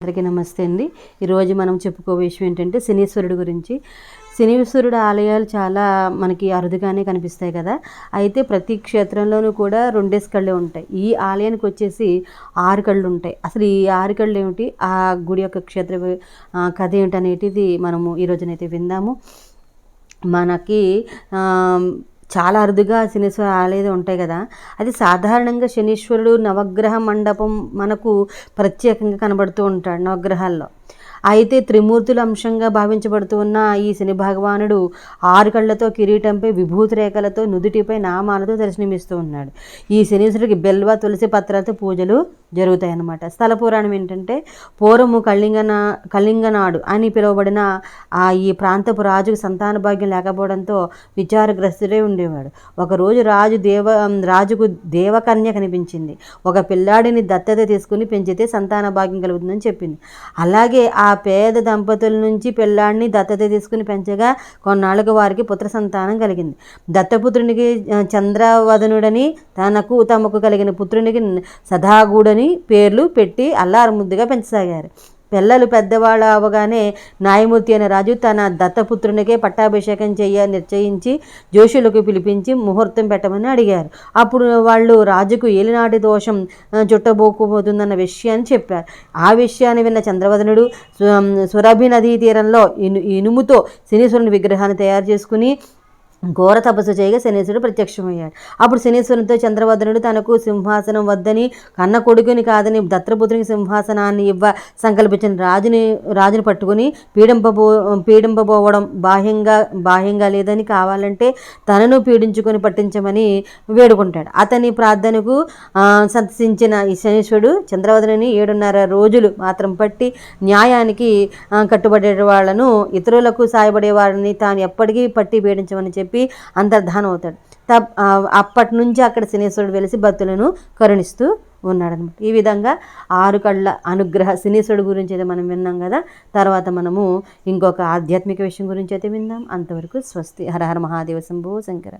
అందరికీ నమస్తే అండి. ఈరోజు మనం చెప్పుకోబోయే విషయం ఏంటంటే శనీశ్వరుడు గురించి. శనీశ్వరుడు ఆలయాలు చాలా మనకి అరుదుగానే కనిపిస్తాయి కదా. అయితే ప్రతి క్షేత్రంలోనూ కూడా 2 కళ్ళు ఉంటాయి. ఈ ఆలయానికి వచ్చేసి 6 కళ్ళు ఉంటాయి. అసలు ఈ 6 కళ్ళు ఏమిటి, ఆ గుడి యొక్క క్షేత్ర కథ ఏమిటనేటిది మనము ఈరోజునైతే విందాము. మనకి చాలా అరుదుగా శనీశ్వర ఆలయాలు ఉంటాయి కదా. అది సాధారణంగా శనీశ్వరుడు నవగ్రహ మండపం మనకు ప్రత్యేకంగా కనబడుతూ ఉంటాడు నవగ్రహాల్లో. అయితే త్రిమూర్తుల అంశంగా భావించబడుతూ ఉన్న ఈ శని భగవానుడు 6 కళ్ళతో, కిరీటంపై విభూతి రేఖలతో, నుదుటిపై నామాలతో దర్శనమిస్తూ ఉన్నాడు. ఈ శనీశ్వరుడికి బెల్వ తులసి పత్రాలతో పూజలు జరుగుతాయి అన్నమాట. స్థల పురాణం ఏంటంటే, పూర్వము కళింగనాడు అని పిలువబడిన ఈ ప్రాంతపు రాజుకు సంతాన భాగ్యం లేకపోవడంతో విచారగ్రస్తుడై ఉండేవాడు. ఒకరోజు రాజుకు దేవకన్య కనిపించింది. ఒక పిల్లాడిని దత్తత తీసుకుని పెంచితే సంతాన భాగ్యం కలుగుతుందని చెప్పింది. అలాగే ఆ పేద దంపతుల నుంచి పిల్లాడిని దత్తత తీసుకుని పెంచగా కొన్నాళ్ళకు వారికి పుత్ర సంతానం కలిగింది. దత్తపుత్రునికి చంద్రవదనుడని, తమకు కలిగిన పుత్రునికి సదాగుడని పేర్లు పెట్టి అల్లారు ముద్దుగా పెంచసాగారు. పిల్లలు పెద్దవాళ్ళు అవగానే న్యాయమూర్తి అనే రాజు తన దత్తపుత్రునికే పట్టాభిషేకం నిశ్చయించి జోషులకు పిలిపించి ముహూర్తం పెట్టమని అడిగారు. అప్పుడు వాళ్ళు రాజుకు ఏలినాటి దోషం చుట్టబోకపోతుందన్న విషయాన్ని చెప్పారు. ఆ విషయాన్ని విన్న చంద్రవదనుడు సురభి నదీ తీరంలో ఇనుముతో శనీశ్వరుని విగ్రహాన్ని తయారు చేసుకుని ఘోర తపస్సు చేయగా శనీశ్వరుడు ప్రత్యక్షమయ్యాడు. అప్పుడు శనీశ్వరునితో చంద్రవదనుడు తనకు సింహాసనం వద్దని, కన్న కొడుకుని కాదని దత్తపుత్రునికి సింహాసనాన్ని సంకల్పించిన రాజుని పట్టుకుని పీడింపబోవడం బాహ్యంగా లేదని, కావాలంటే తనను పీడించుకొని పట్టించమని వేడుకుంటాడు. అతని ప్రార్థనకు సంతసించిన ఈ శనీశ్వరుడు చంద్రవదనుని 7.5 రోజులు మాత్రం పట్టి న్యాయానికి కట్టుబడే వాళ్ళను, ఇతరులకు సాయపడే వారిని తాను ఎప్పటికీ పట్టి పీడించమని చెప్పి అంతర్ధానం అవుతాడు. అప్పటి నుంచి అక్కడ శనీశ్వరుడు వెలిసి భక్తులను కరుణిస్తూ ఉన్నాడనమాట. ఈ విధంగా 6 కళ్ళ అనుగ్రహ శనీశ్వరుడు గురించి అయితే మనం విన్నాం కదా. తర్వాత మనము ఇంకొక ఆధ్యాత్మిక విషయం గురించి అయితే విందాం. అంతవరకు స్వస్తి. హర హర మహాదేవ శంభో శంకర.